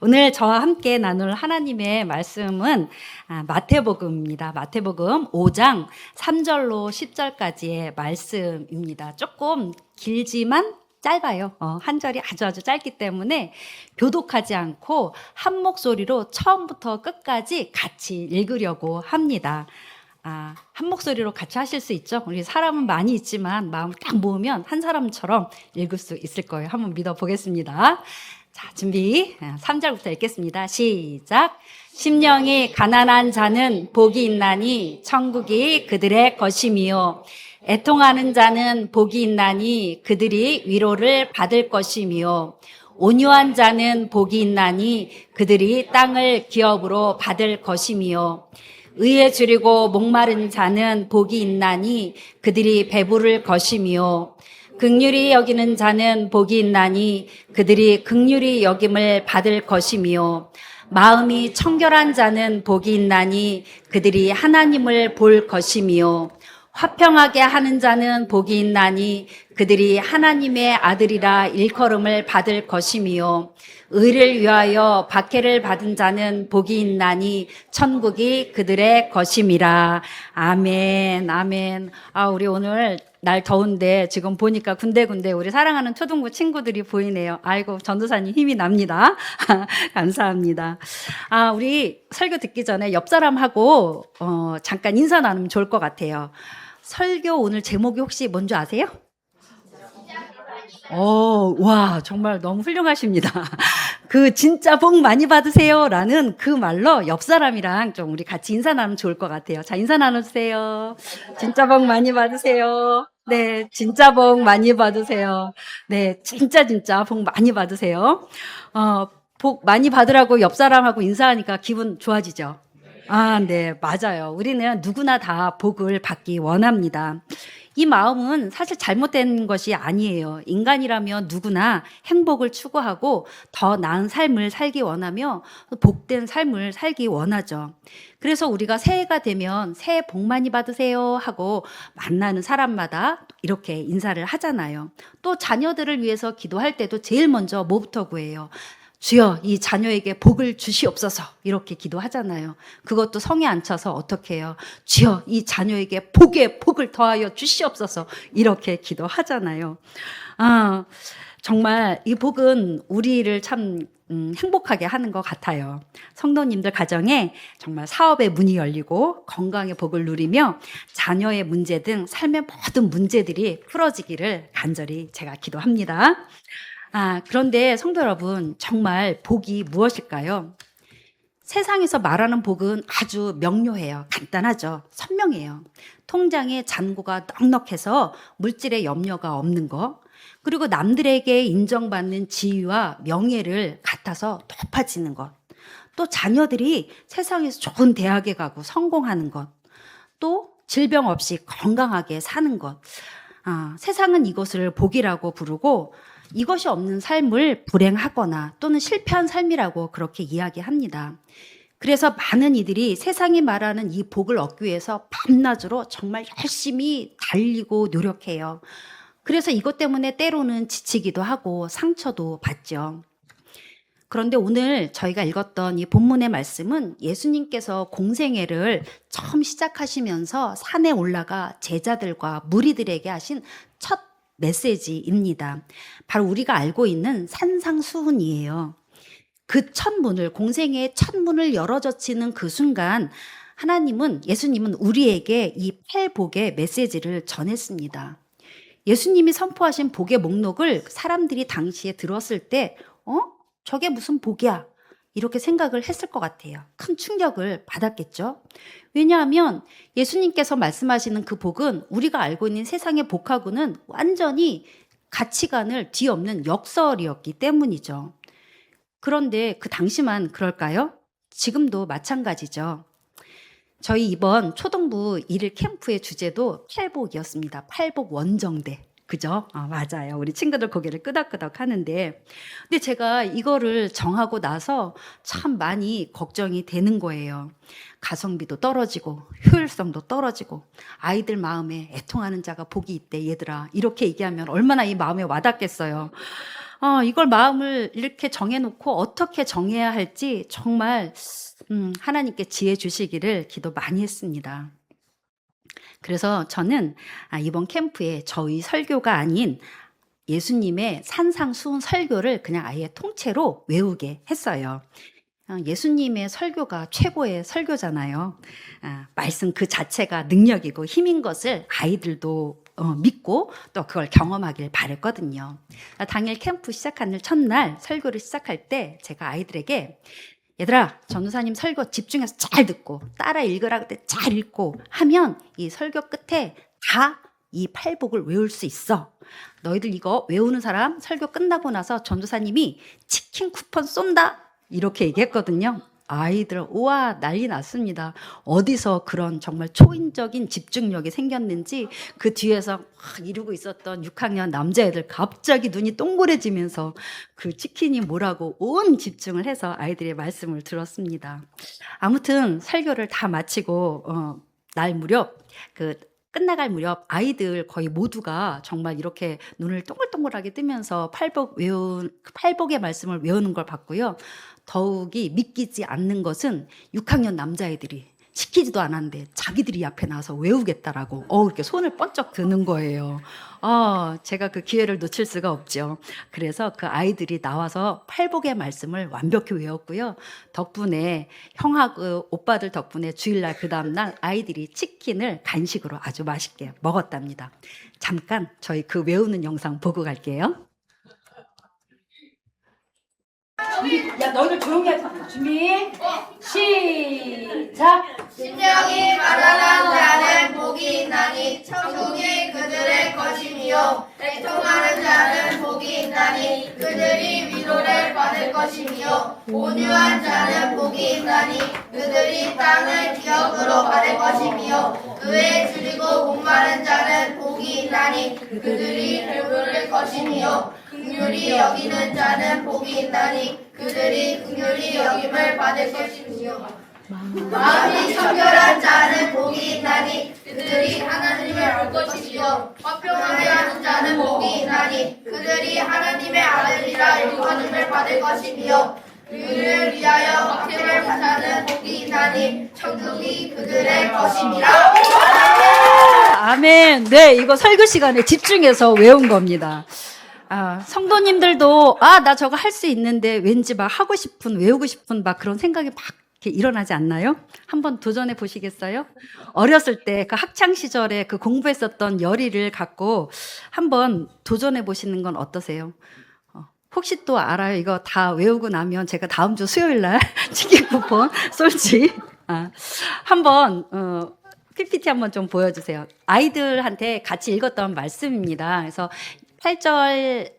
오늘 저와 함께 나눌 하나님의 말씀은 마태복음입니다. 마태복음 5장 3절로 10절까지의 말씀입니다. 조금 길지만 짧아요. 한 절이 아주 짧기 때문에 교독하지 않고 한 목소리로 처음부터 끝까지 같이 읽으려고 합니다. 한 목소리로 같이 하실 수 있죠? 우리 사람은 많이 있지만 마음을 딱 모으면 한 사람처럼 읽을 수 있을 거예요. 한번 믿어보겠습니다. 자, 준비. 3절부터 읽겠습니다. 시작. 심령이 가난한 자는 복이 있나니 천국이 그들의 것이미요. 애통하는 자는 복이 있나니 그들이 위로를 받을 것이미요. 온유한 자는 복이 있나니 그들이 땅을 기업으로 받을 것이미요. 의에 줄이고 목마른 자는 복이 있나니 그들이 배부를 것이미요. 긍휼히 여기는 자는 복이 있나니 그들이 긍휼히 여김을 받을 것이미요. 마음이 청결한 자는 복이 있나니 그들이 하나님을 볼 것이미요. 화평하게 하는 자는 복이 있나니 그들이 하나님의 아들이라 일컬음을 받을 것이미요. 의를 위하여 박해를 받은 자는 복이 있나니 천국이 그들의 것임이라. 아멘, 아멘. 우리 오늘 날 더운데 지금 보니까 군데군데 우리 사랑하는 초등부 친구들이 보이네요. 아이고, 전도사님 힘이 납니다. 감사합니다. 우리 설교 듣기 전에 옆 사람하고 잠깐 인사 나누면 좋을 것 같아요. 설교 오늘 제목이 혹시 뭔지 아세요? 와, 정말 너무 훌륭하십니다. 그 진짜 복 많이 받으세요 라는 그 말로 옆 사람이랑 좀 우리 같이 인사 나누면 좋을 것 같아요. 자, 인사 나누세요. 진짜 복 많이 받으세요. 네, 진짜 복 많이 받으세요. 네, 진짜 복 많이 받으세요. 복 많이 받으라고 옆 사람하고 인사하니까 기분 좋아지죠? 네, 맞아요. 우리는 누구나 다 복을 받기 원합니다. 이 마음은 사실 잘못된 것이 아니에요. 인간이라면 누구나 행복을 추구하고 더 나은 삶을 살기 원하며 복된 삶을 살기 원하죠. 그래서 우리가 새해가 되면 새해 복 많이 받으세요 하고 만나는 사람마다 이렇게 인사를 하잖아요. 또 자녀들을 위해서 기도할 때도 제일 먼저 뭐부터 구해요? 주여, 이 자녀에게 복을 주시옵소서, 이렇게 기도하잖아요. 그것도 성에 안 차서 어떻게 해요? 주여, 이 자녀에게 복을 더하여 주시옵소서, 이렇게 기도하잖아요. 정말 이 복은 우리를 참 행복하게 하는 것 같아요. 성도님들 가정에 정말 사업의 문이 열리고 건강의 복을 누리며 자녀의 문제 등 삶의 모든 문제들이 풀어지기를 간절히 제가 기도합니다. 그런데 성도 여러분, 정말 복이 무엇일까요? 세상에서 말하는 복은 아주 명료해요. 간단하죠. 선명해요. 통장에 잔고가 넉넉해서 물질의 염려가 없는 거, 그리고 남들에게 인정받는 지위와 명예를 갖아서 높아지는 것, 또 자녀들이 세상에서 좋은 대학에 가고 성공하는 것, 또 질병 없이 건강하게 사는 것. 세상은 이것을 복이라고 부르고 이것이 없는 삶을 불행하거나 또는 실패한 삶이라고 그렇게 이야기합니다. 그래서 많은 이들이 세상이 말하는 이 복을 얻기 위해서 밤낮으로 정말 열심히 달리고 노력해요. 그래서 이것 때문에 때로는 지치기도 하고 상처도 받죠. 그런데 오늘 저희가 읽었던 이 본문의 말씀은 예수님께서 공생애를 처음 시작하시면서 산에 올라가 제자들과 무리들에게 하신 첫 메시지입니다. 바로 우리가 알고 있는 산상수훈이에요. 그 첫 문을, 공생애의 첫 문을 열어젖히는 그 순간 예수님은 우리에게 이 팔복의 메시지를 전했습니다. 예수님이 선포하신 복의 목록을 사람들이 당시에 들었을 때 저게 무슨 복이야? 이렇게 생각을 했을 것 같아요. 큰 충격을 받았겠죠. 왜냐하면 예수님께서 말씀하시는 그 복은 우리가 알고 있는 세상의 복하고는 완전히 가치관을 뒤엎는 역설이었기 때문이죠. 그런데 그 당시만 그럴까요? 지금도 마찬가지죠. 저희 이번 초등부 1일 캠프의 주제도 팔복이었습니다. 팔복 원정대. 그죠? 맞아요. 우리 친구들 고개를 끄덕끄덕 하는데. 근데 제가 이거를 정하고 나서 참 많이 걱정이 되는 거예요. 가성비도 떨어지고, 효율성도 떨어지고, 아이들 마음에 애통하는 자가 복이 있대, 얘들아. 이렇게 얘기하면 얼마나 이 마음에 와닿겠어요. 이걸 마음을 이렇게 정해놓고 어떻게 정해야 할지 정말 하나님께 지혜 주시기를 기도 많이 했습니다. 그래서 저는 이번 캠프에 저희 설교가 아닌 예수님의 산상수훈 설교를 그냥 아예 통째로 외우게 했어요. 예수님의 설교가 최고의 설교잖아요. 말씀 그 자체가 능력이고 힘인 것을 아이들도 믿고 또 그걸 경험하길 바랬거든요. 당일 캠프 시작하는 첫날 설교를 시작할 때 제가 아이들에게 얘들아, 전도사님 설교 집중해서 잘 듣고 따라 읽으라 그때 잘 읽고 하면 이 설교 끝에 다 이 팔복을 외울 수 있어. 너희들 이거 외우는 사람 설교 끝나고 나서 전도사님이 치킨 쿠폰 쏜다. 이렇게 얘기했거든요. 아이들 우와 난리 났습니다. 어디서 그런 정말 초인적인 집중력이 생겼는지 그 뒤에서 막 이러고 있었던 6학년 남자애들 갑자기 눈이 동그래지면서 그 치킨이 뭐라고 온 집중을 해서 아이들의 말씀을 들었습니다. 아무튼 설교를 다 마치고 날 무렵 끝나갈 무렵 아이들 거의 모두가 정말 이렇게 눈을 동글동글하게 뜨면서 팔복의 말씀을 외우는 걸 봤고요. 더욱이 믿기지 않는 것은 6학년 남자애들이 시키지도 않았는데 자기들이 앞에 나와서 외우겠다라고 이렇게 손을 번쩍 드는 거예요. 제가 그 기회를 놓칠 수가 없죠. 그래서 그 아이들이 나와서 팔복의 말씀을 완벽히 외웠고요. 덕분에 형하고 오빠들 덕분에 주일날 그 다음날 아이들이 치킨을 간식으로 아주 맛있게 먹었답니다. 잠깐 저희 그 외우는 영상 보고 갈게요. 야, 너희들 조용히 하자. 준비, 시작. 심령이 가난한 자는 복이 있나니 천국이 그들의 것이며 애통하는 자는 복이 있나니 그들이 위로를 받을 것이며 온유한 자는 복이 있나니 그들이 땅을 기업으로 받을 것이며 그에 줄이고 목마른 자는 복이 있나니 그들이 배부를 것이며 긍휼히 여기는 자는 복이 있나니 그들이 긍휼히 여김을 받을 것이며 마음이 청결한 자는 복이 있나니 그들이 하나님을 알 것이며 화평하게 하는 자는 복이 있나니 그들이 하나님의 아들이라 일컬음을 받을 것이며 그를 위하여 박해를 받는 복이 있나니 천국이 그들의 것입니다. 아멘. 네, 이거 설교 시간에 집중해서 외운 겁니다. 성도님들도 나 저거 할 수 있는데 왠지 막 하고 싶은 외우고 싶은 막 그런 생각이 막 이렇게 일어나지 않나요? 한번 도전해 보시겠어요? 어렸을 때 그 학창 시절에 그 공부했었던 열의를 갖고 한번 도전해 보시는 건 어떠세요? 혹시 또 알아요? 이거 다 외우고 나면 제가 다음 주 수요일 날 치킨 쿠폰 쏠지. 한번 PPT 한번 좀 보여주세요. 아이들한테 같이 읽었던 말씀입니다. 그래서 8절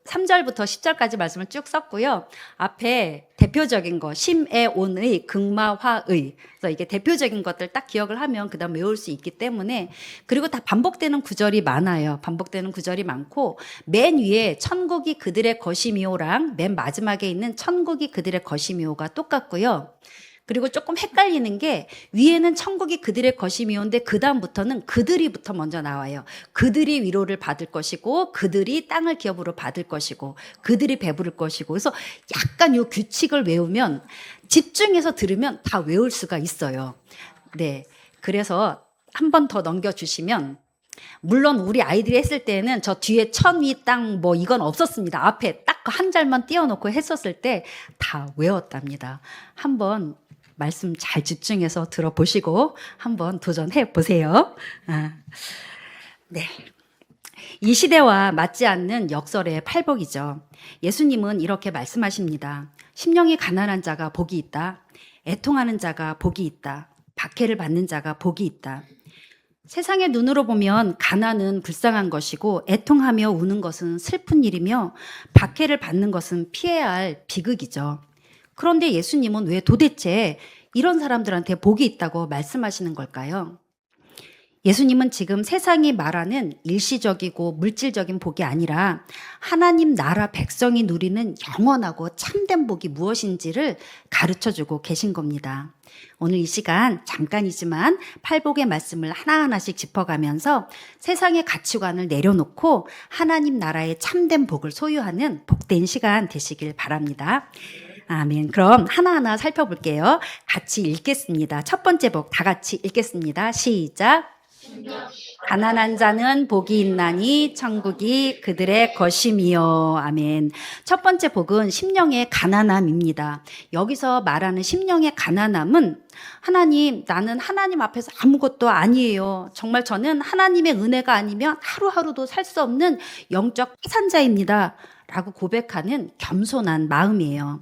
3절부터 10절까지 말씀을 쭉 썼고요. 앞에 대표적인 거 심의 온의 극마화의 그래서 이게 대표적인 것들 딱 기억을 하면 그다음 외울 수 있기 때문에 그리고 다 반복되는 구절이 많아요. 반복되는 구절이 많고 맨 위에 천국이 그들의 것이미오랑 맨 마지막에 있는 천국이 그들의 것이미오가 똑같고요. 그리고 조금 헷갈리는 게 위에는 천국이 그들의 것이미온데 그 다음부터는 그들이부터 먼저 나와요. 그들이 위로를 받을 것이고 그들이 땅을 기업으로 받을 것이고 그들이 배부를 것이고 그래서 약간 이 규칙을 외우면 집중해서 들으면 다 외울 수가 있어요. 네, 그래서 한 번 더 넘겨주시면 물론 우리 아이들이 했을 때는 저 뒤에 천, 위, 땅 뭐 이건 없었습니다. 앞에 딱 한 절만 띄워놓고 했었을 때 다 외웠답니다. 한번 말씀 잘 집중해서 들어보시고 한번 도전해 보세요. 네. 이 시대와 맞지 않는 역설의 팔복이죠. 예수님은 이렇게 말씀하십니다. 심령이 가난한 자가 복이 있다. 애통하는 자가 복이 있다. 박해를 받는 자가 복이 있다. 세상의 눈으로 보면 가난은 불쌍한 것이고 애통하며 우는 것은 슬픈 일이며 박해를 받는 것은 피해야 할 비극이죠. 그런데 예수님은 왜 도대체 이런 사람들한테 복이 있다고 말씀하시는 걸까요? 예수님은 지금 세상이 말하는 일시적이고 물질적인 복이 아니라 하나님 나라 백성이 누리는 영원하고 참된 복이 무엇인지를 가르쳐주고 계신 겁니다. 오늘 이 시간 잠깐이지만 팔복의 말씀을 하나하나씩 짚어가면서 세상의 가치관을 내려놓고 하나님 나라의 참된 복을 소유하는 복된 시간 되시길 바랍니다. 아멘. 그럼 하나하나 살펴볼게요. 같이 읽겠습니다. 첫 번째 복 다 같이 읽겠습니다. 시작. 가난한 자는 복이 있나니 천국이 그들의 것임이요. 아멘. 첫 번째 복은 심령의 가난함입니다. 여기서 말하는 심령의 가난함은 하나님, 나는 하나님 앞에서 아무것도 아니에요. 정말 저는 하나님의 은혜가 아니면 하루하루도 살 수 없는 영적 피산자입니다. 라고 고백하는 겸손한 마음이에요.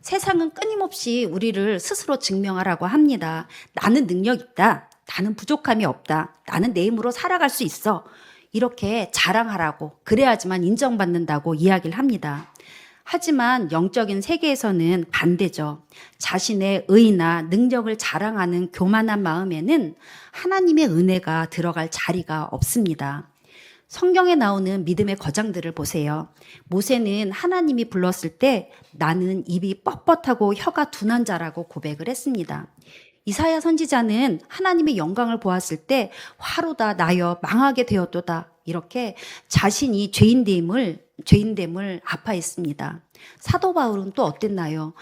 세상은 끊임없이 우리를 스스로 증명하라고 합니다. 나는 능력 있다. 나는 부족함이 없다. 나는 내 힘으로 살아갈 수 있어. 이렇게 자랑하라고, 그래야지만 인정받는다고 이야기를 합니다. 하지만 영적인 세계에서는 반대죠. 자신의 의나 능력을 자랑하는 교만한 마음에는 하나님의 은혜가 들어갈 자리가 없습니다. 성경에 나오는 믿음의 거장들을 보세요. 모세는 하나님이 불렀을 때 나는 입이 뻣뻣하고 혀가 둔한 자라고 고백을 했습니다. 이사야 선지자는 하나님의 영광을 보았을 때 화로다 나여 망하게 되었도다 이렇게 자신이 죄인됨을 아파했습니다. 사도 바울은 또 어땠나요?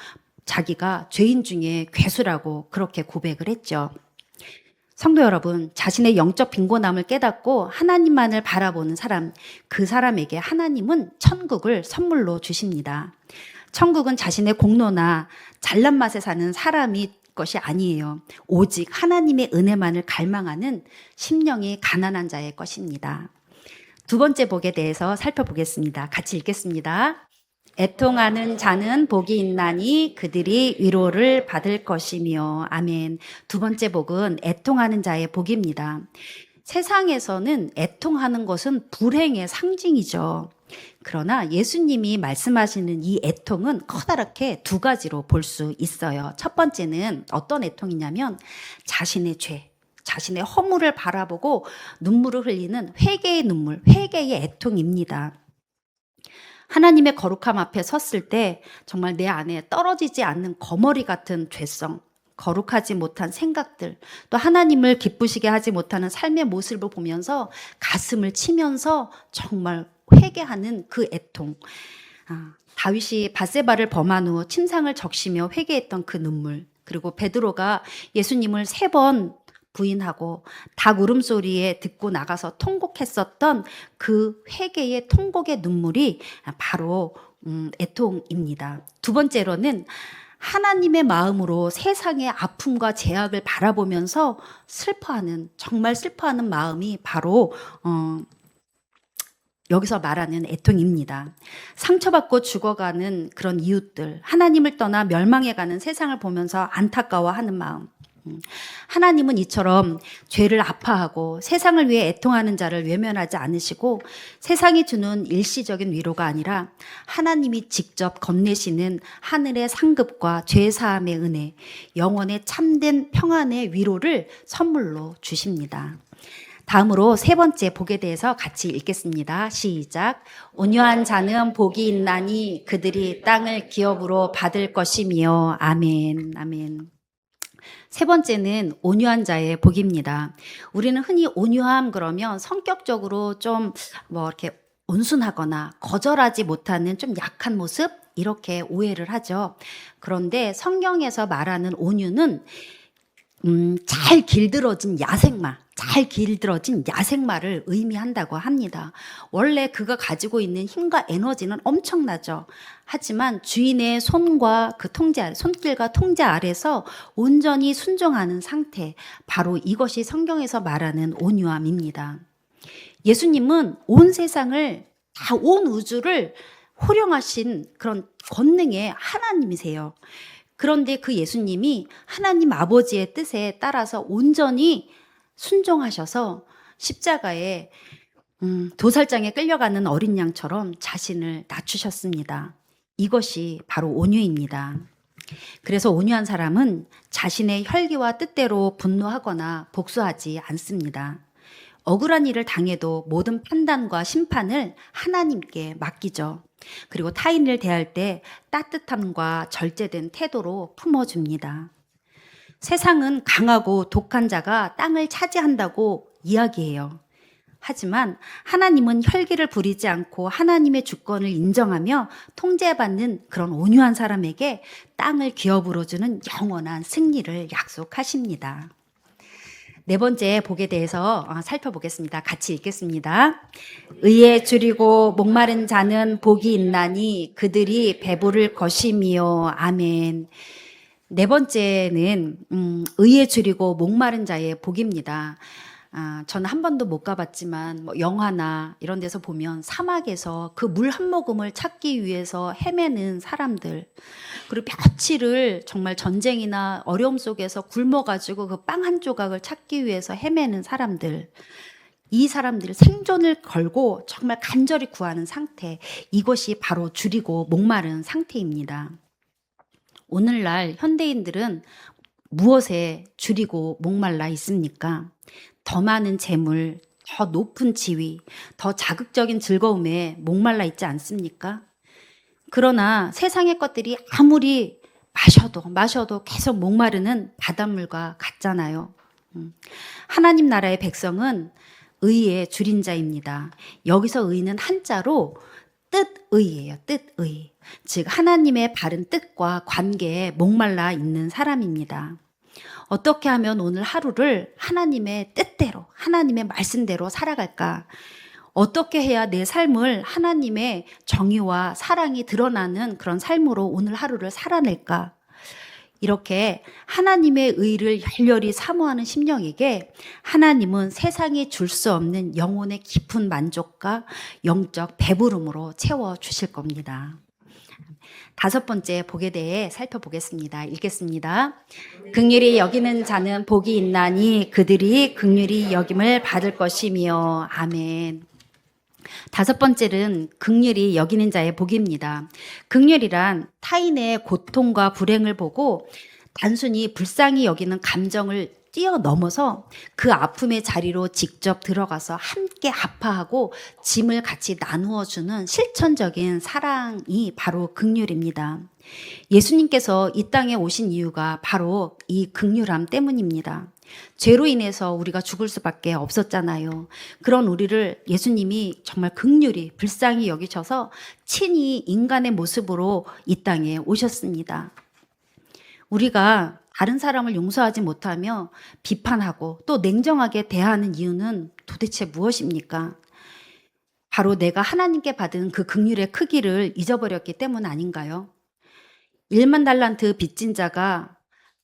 자기가 죄인 중에 괴수라고 그렇게 고백을 했죠. 성도 여러분, 자신의 영적 빈곤함을 깨닫고 하나님만을 바라보는 사람, 그 사람에게 하나님은 천국을 선물로 주십니다. 천국은 자신의 공로나 잘난 맛에 사는 사람이 것이 아니에요. 오직 하나님의 은혜만을 갈망하는 심령이 가난한 자의 것입니다. 두 번째 복에 대해서 살펴보겠습니다. 같이 읽겠습니다. 애통하는 자는 복이 있나니 그들이 위로를 받을 것이며. 아멘. 두 번째 복은 애통하는 자의 복입니다. 세상에서는 애통하는 것은 불행의 상징이죠. 그러나 예수님이 말씀하시는 이 애통은 커다랗게 두 가지로 볼 수 있어요. 첫 번째는 어떤 애통이냐면 자신의 죄, 자신의 허물을 바라보고 눈물을 흘리는 회개의 눈물, 회개의 애통입니다. 하나님의 거룩함 앞에 섰을 때 정말 내 안에 떨어지지 않는 거머리 같은 죄성, 거룩하지 못한 생각들, 또 하나님을 기쁘시게 하지 못하는 삶의 모습을 보면서 가슴을 치면서 정말 회개하는 그 애통. 다윗이 밧세바를 범한 후 침상을 적시며 회개했던 그 눈물, 그리고 베드로가 예수님을 3번 부인하고 닭 울음소리에 듣고 나가서 통곡했었던 그 회개의 통곡의 눈물이 바로 애통입니다. 두 번째로는 하나님의 마음으로 세상의 아픔과 제약을 바라보면서 슬퍼하는, 정말 슬퍼하는 마음이 바로 여기서 말하는 애통입니다. 상처받고 죽어가는 그런 이웃들, 하나님을 떠나 멸망해가는 세상을 보면서 안타까워하는 마음. 하나님은 이처럼 죄를 아파하고 세상을 위해 애통하는 자를 외면하지 않으시고 세상이 주는 일시적인 위로가 아니라 하나님이 직접 건네시는 하늘의 상급과 죄사함의 은혜, 영원의 참된 평안의 위로를 선물로 주십니다. 다음으로 세 번째 복에 대해서 같이 읽겠습니다. 시작. 온유한 자는 복이 있나니 그들이 땅을 기업으로 받을 것이며. 아멘. 아멘. 세 번째는 온유한 자의 복입니다. 우리는 흔히 온유함 그러면 성격적으로 좀 이렇게 온순하거나 거절하지 못하는 좀 약한 모습 이렇게 오해를 하죠. 그런데 성경에서 말하는 온유는 잘 길들어진 야생마를 의미한다고 합니다. 원래 그가 가지고 있는 힘과 에너지는 엄청나죠. 하지만 주인의 손과 그 손길과 통제 아래서 온전히 순종하는 상태, 바로 이것이 성경에서 말하는 온유함입니다. 예수님은 온 세상을, 온 우주를 호령하신 그런 권능의 하나님이세요. 그런데 그 예수님이 하나님 아버지의 뜻에 따라서 온전히 순종하셔서 십자가에 도살장에 끌려가는 어린 양처럼 자신을 낮추셨습니다. 이것이 바로 온유입니다. 그래서 온유한 사람은 자신의 혈기와 뜻대로 분노하거나 복수하지 않습니다. 억울한 일을 당해도 모든 판단과 심판을 하나님께 맡기죠. 그리고 타인을 대할 때 따뜻함과 절제된 태도로 품어줍니다. 세상은 강하고 독한 자가 땅을 차지한다고 이야기해요. 하지만 하나님은 혈기를 부리지 않고 하나님의 주권을 인정하며 통제받는 그런 온유한 사람에게 땅을 기업으로 주는 영원한 승리를 약속하십니다. 네 번째 복에 대해서 살펴보겠습니다. 같이 읽겠습니다. 의에 줄이고 목마른 자는 복이 있나니 그들이 배부를 것이미요. 아멘. 네 번째는 의에 줄이고 목마른 자의 복입니다. 저는 한 번도 못 가봤지만 영화나 이런 데서 보면 사막에서 그 물 한 모금을 찾기 위해서 헤매는 사람들, 그리고 며칠을 정말 전쟁이나 어려움 속에서 굶어가지고 그 빵 한 조각을 찾기 위해서 헤매는 사람들, 이 사람들을 생존을 걸고 정말 간절히 구하는 상태, 이것이 바로 줄이고 목마른 상태입니다. 오늘날 현대인들은 무엇에 줄이고 목말라 있습니까? 더 많은 재물, 더 높은 지위, 더 자극적인 즐거움에 목말라 있지 않습니까? 그러나 세상의 것들이 아무리 마셔도 계속 목마르는 바닷물과 같잖아요. 하나님 나라의 백성은 의에 줄인 자입니다. 여기서 의는 한자로 뜻의예요. 뜻의. 즉 하나님의 바른 뜻과 관계에 목말라 있는 사람입니다. 어떻게 하면 오늘 하루를 하나님의 뜻대로, 하나님의 말씀대로 살아갈까? 어떻게 해야 내 삶을 하나님의 정의와 사랑이 드러나는 그런 삶으로 오늘 하루를 살아낼까? 이렇게 하나님의 의를 열렬히 사모하는 심령에게 하나님은 세상에 줄 수 없는 영혼의 깊은 만족과 영적 배부름으로 채워주실 겁니다. 다섯 번째 복에 대해 살펴보겠습니다. 읽겠습니다. 긍휼히 여기는 자는 복이 있나니 그들이 긍휼히 여김을 받을 것이며. 아멘. 다섯 번째는 긍휼히 여기는 자의 복입니다. 긍휼이란 타인의 고통과 불행을 보고 단순히 불쌍히 여기는 감정을 뛰어넘어서 그 아픔의 자리로 직접 들어가서 함께 아파하고 짐을 같이 나누어 주는 실천적인 사랑이 바로 긍휼입니다. 예수님께서 이 땅에 오신 이유가 바로 이 긍휼함 때문입니다. 죄로 인해서 우리가 죽을 수밖에 없었잖아요. 그런 우리를 예수님이 정말 긍휼히 불쌍히 여기셔서 친히 인간의 모습으로 이 땅에 오셨습니다. 우리가 다른 사람을 용서하지 못하며 비판하고 또 냉정하게 대하는 이유는 도대체 무엇입니까? 바로 내가 하나님께 받은 그 긍휼의 크기를 잊어버렸기 때문 아닌가요? 1만 달란트 빚진 자가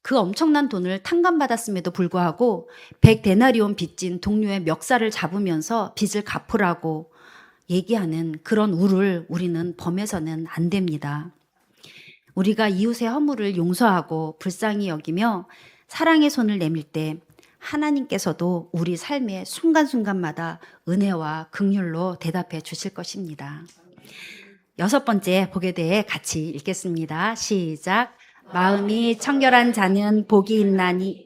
그 엄청난 돈을 탕감받았음에도 불구하고 100데나리온 빚진 동료의 멱살을 잡으면서 빚을 갚으라고 얘기하는 그런 우를 우리는 범해서는 안 됩니다. 우리가 이웃의 허물을 용서하고 불쌍히 여기며 사랑의 손을 내밀 때 하나님께서도 우리 삶의 순간순간마다 은혜와 긍휼로 대답해 주실 것입니다. 여섯 번째 복에 대해 같이 읽겠습니다. 시작. 마음이 청결한 자는 복이 있나니.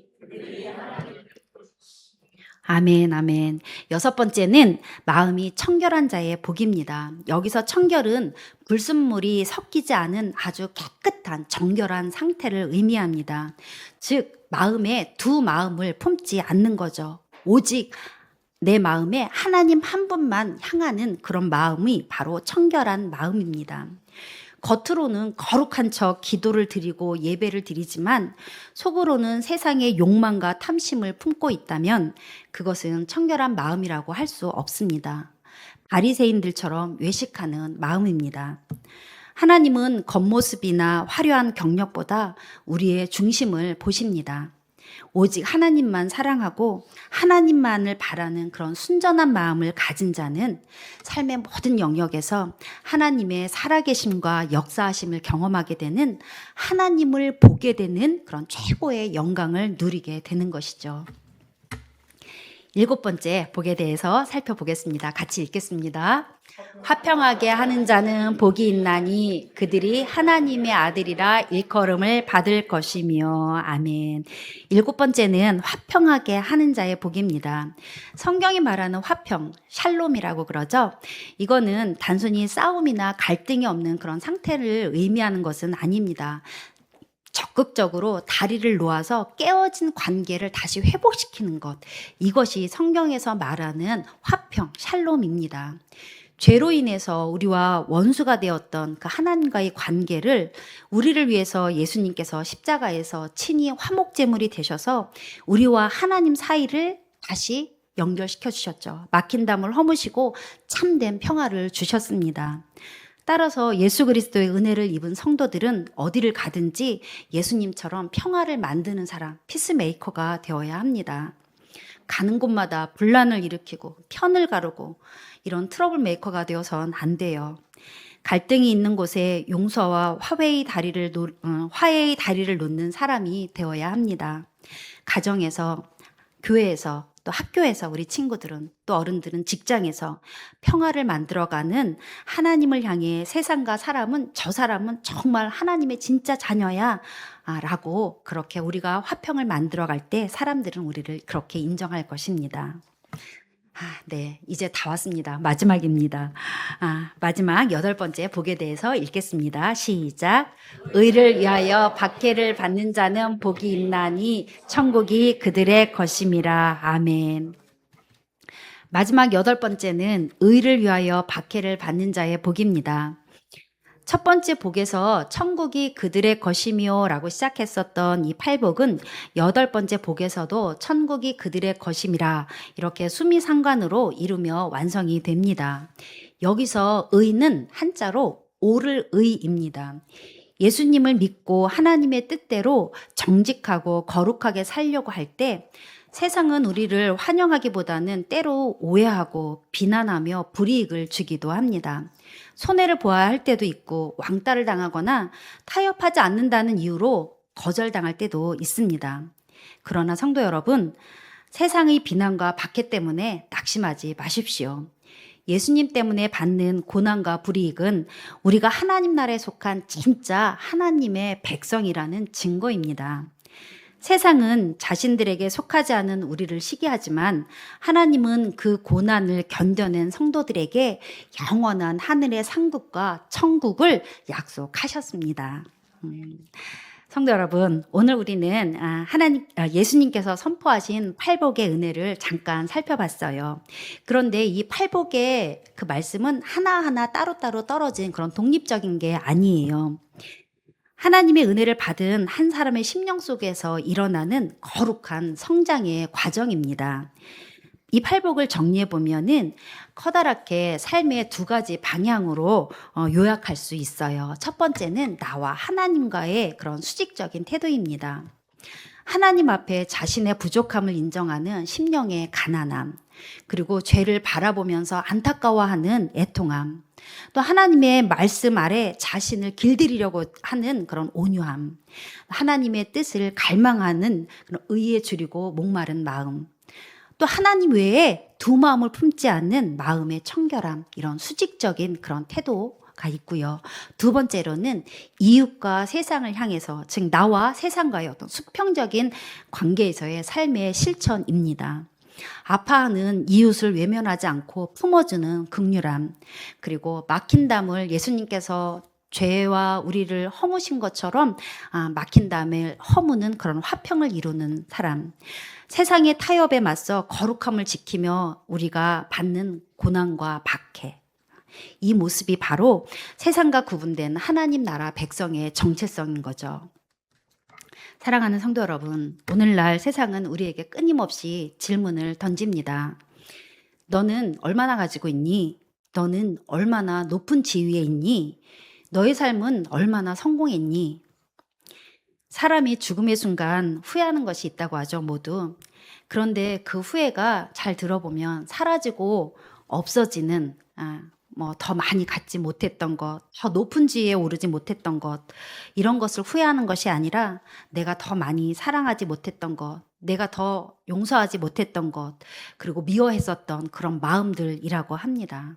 아멘, 아멘. 여섯 번째는 마음이 청결한 자의 복입니다. 여기서 청결은 불순물이 섞이지 않은 아주 깨끗한 정결한 상태를 의미합니다. 즉 마음에 두 마음을 품지 않는 거죠. 오직 내 마음에 하나님 한 분만 향하는 그런 마음이 바로 청결한 마음입니다. 겉으로는 거룩한 척 기도를 드리고 예배를 드리지만 속으로는 세상의 욕망과 탐심을 품고 있다면 그것은 청결한 마음이라고 할 수 없습니다. 바리새인들처럼 외식하는 마음입니다. 하나님은 겉모습이나 화려한 경력보다 우리의 중심을 보십니다. 오직 하나님만 사랑하고 하나님만을 바라는 그런 순전한 마음을 가진 자는 삶의 모든 영역에서 하나님의 살아계심과 역사하심을 경험하게 되는, 하나님을 보게 되는 그런 최고의 영광을 누리게 되는 것이죠. 일곱 번째 복에 대해서 살펴보겠습니다. 같이 읽겠습니다. 화평하게 하는 자는 복이 있나니 그들이 하나님의 아들이라 일컬음을 받을 것이며. 아멘. 일곱 번째는 화평하게 하는 자의 복입니다. 성경이 말하는 화평, 샬롬이라고 그러죠. 이거는 단순히 싸움이나 갈등이 없는 그런 상태를 의미하는 것은 아닙니다. 적극적으로 다리를 놓아서 깨어진 관계를 다시 회복시키는 것. 이것이 성경에서 말하는 화평, 샬롬입니다. 죄로 인해서 우리와 원수가 되었던 그 하나님과의 관계를 우리를 위해서 예수님께서 십자가에서 친히 화목제물이 되셔서 우리와 하나님 사이를 다시 연결시켜 주셨죠. 막힌 담을 허무시고 참된 평화를 주셨습니다. 따라서 예수 그리스도의 은혜를 입은 성도들은 어디를 가든지 예수님처럼 평화를 만드는 사람, 피스메이커가 되어야 합니다. 가는 곳마다 분란을 일으키고 편을 가르고 이런 트러블 메이커가 되어선 안 돼요. 갈등이 있는 곳에 용서와 화해의 다리를 놓는 사람이 되어야 합니다. 가정에서, 교회에서, 또 학교에서 우리 친구들은, 또 어른들은 직장에서 평화를 만들어가는 하나님을 향해 세상과 저 사람은 정말 하나님의 진짜 자녀야 라고 그렇게 우리가 화평을 만들어갈 때 사람들은 우리를 그렇게 인정할 것입니다. 네, 이제 다 왔습니다. 마지막입니다. 마지막 여덟 번째 복에 대해서 읽겠습니다. 시작. 의를 위하여 박해를 받는 자는 복이 있나니 천국이 그들의 것임이라. 아멘. 마지막 여덟 번째는 의를 위하여 박해를 받는 자의 복입니다. 첫 번째 복에서 천국이 그들의 것이며 라고 시작했었던 이 팔복은 여덟 번째 복에서도 천국이 그들의 것임이라 이렇게 수미상관으로 이루며 완성이 됩니다. 여기서 의는 한자로 옳을 의입니다. 예수님을 믿고 하나님의 뜻대로 정직하고 거룩하게 살려고 할 때 세상은 우리를 환영하기보다는 때로 오해하고 비난하며 불이익을 주기도 합니다. 손해를 보아야 할 때도 있고 왕따를 당하거나 타협하지 않는다는 이유로 거절당할 때도 있습니다. 그러나 성도 여러분, 세상의 비난과 박해 때문에 낙심하지 마십시오. 예수님 때문에 받는 고난과 불이익은 우리가 하나님 나라에 속한 진짜 하나님의 백성이라는 증거입니다. 세상은 자신들에게 속하지 않은 우리를 시기하지만 하나님은 그 고난을 견뎌낸 성도들에게 영원한 하늘의 상급과 천국을 약속하셨습니다. 성도 여러분, 오늘 우리는 예수님께서 선포하신 팔복의 은혜를 잠깐 살펴봤어요. 그런데 이 팔복의 그 말씀은 하나하나 따로따로 떨어진 그런 독립적인 게 아니에요. 하나님의 은혜를 받은 한 사람의 심령 속에서 일어나는 거룩한 성장의 과정입니다. 이 팔복을 정리해 보면은 커다랗게 삶의 두 가지 방향으로 요약할 수 있어요. 첫 번째는 나와 하나님과의 그런 수직적인 태도입니다. 하나님 앞에 자신의 부족함을 인정하는 심령의 가난함, 그리고 죄를 바라보면서 안타까워하는 애통함, 또 하나님의 말씀 아래 자신을 길들이려고 하는 그런 온유함, 하나님의 뜻을 갈망하는 그런 의에 줄이고 목마른 마음, 또 하나님 외에 두 마음을 품지 않는 마음의 청결함, 이런 수직적인 그런 태도가 있고요. 두 번째로는 이웃과 세상을 향해서, 즉 나와 세상과의 어떤 수평적인 관계에서의 삶의 실천입니다. 아파하는 이웃을 외면하지 않고 품어주는 긍휼함, 그리고 막힌 담을 예수님께서 죄와 우리를 허무신 것처럼 막힌 담을 허무는 그런 화평을 이루는 사람, 세상의 타협에 맞서 거룩함을 지키며 우리가 받는 고난과 박해, 이 모습이 바로 세상과 구분된 하나님 나라 백성의 정체성인 거죠. 사랑하는 성도 여러분, 오늘날 세상은 우리에게 끊임없이 질문을 던집니다. 너는 얼마나 가지고 있니? 너는 얼마나 높은 지위에 있니? 너의 삶은 얼마나 성공했니? 사람이 죽음의 순간 후회하는 것이 있다고 하죠, 모두. 그런데 그 후회가 잘 들어보면 사라지고 없어지는, 더 많이 갖지 못했던 것, 더 높은 지위에 오르지 못했던 것, 이런 것을 후회하는 것이 아니라 내가 더 많이 사랑하지 못했던 것, 내가 더 용서하지 못했던 것, 그리고 미워했었던 그런 마음들이라고 합니다.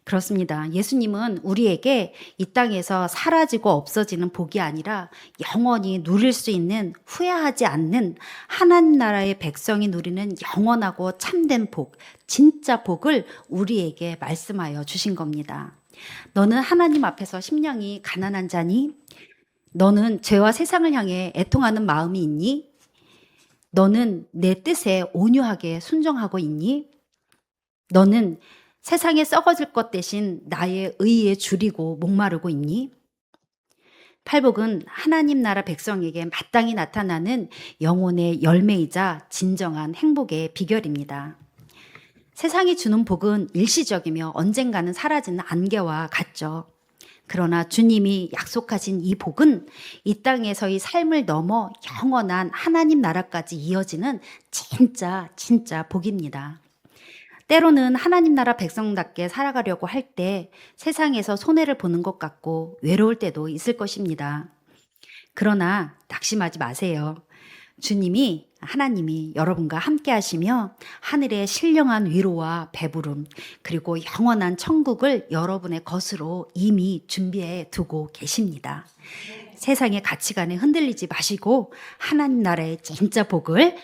그렇습니다. 예수님은 우리에게 이 땅에서 사라지고 없어지는 복이 아니라 영원히 누릴 수 있는 후회하지 않는 하나님 나라의 백성이 누리는 영원하고 참된 복, 진짜 복을 우리에게 말씀하여 주신 겁니다. 너는 하나님 앞에서 심령이 가난한 자니? 너는 죄와 세상을 향해 애통하는 마음이 있니? 너는 내 뜻에 온유하게 순종하고 있니? 너는 세상에 썩어질 것 대신 나의 의에 줄이고 목마르고 있니? 팔복은 하나님 나라 백성에게 마땅히 나타나는 영혼의 열매이자 진정한 행복의 비결입니다. 세상이 주는 복은 일시적이며 언젠가는 사라지는 안개와 같죠. 그러나 주님이 약속하신 이 복은 이 땅에서의 삶을 넘어 영원한 하나님 나라까지 이어지는 진짜 복입니다. 때로는 하나님 나라 백성답게 살아가려고 할 때 세상에서 손해를 보는 것 같고 외로울 때도 있을 것입니다. 그러나 낙심하지 마세요. 하나님이 여러분과 함께 하시며 하늘의 신령한 위로와 배부름 그리고 영원한 천국을 여러분의 것으로 이미 준비해 두고 계십니다. 세상의 가치관에 흔들리지 마시고 하나님 나라의 진짜 복을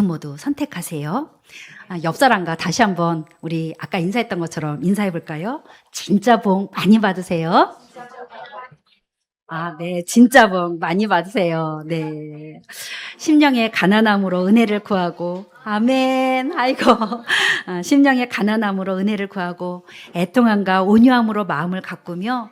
모두 선택하세요. 옆 사람과 다시 한번 우리 아까 인사했던 것처럼 인사해 볼까요? 진짜 복 많이 받으세요. 네, 진짜 복 많이 받으세요. 네. 심령의 가난함으로 은혜를 구하고, 아멘. 아이고. 심령의 가난함으로 은혜를 구하고, 애통함과 온유함으로 마음을 가꾸며,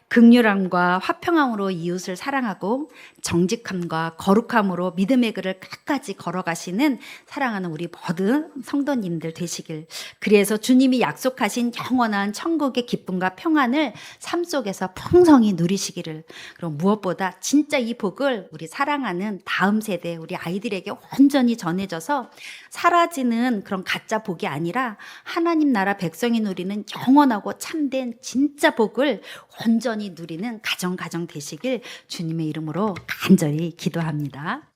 긍휼함과 화평함으로 이웃을 사랑하고 정직함과 거룩함으로 믿음의 길을 끝까지 걸어가시는 사랑하는 우리 모든 성도님들 되시길. 그래서 주님이 약속하신 영원한 천국의 기쁨과 평안을 삶 속에서 풍성히 누리시기를. 그럼 무엇보다 진짜 이 복을 우리 사랑하는 다음 세대 우리 아이들에게 온전히 전해져서 사라지는 그런 가짜 복이 아니라 하나님 나라 백성이 누리는 영원하고 참된 진짜 복을 온전히 누리는 가정 되시길 주님의 이름으로 간절히 기도합니다.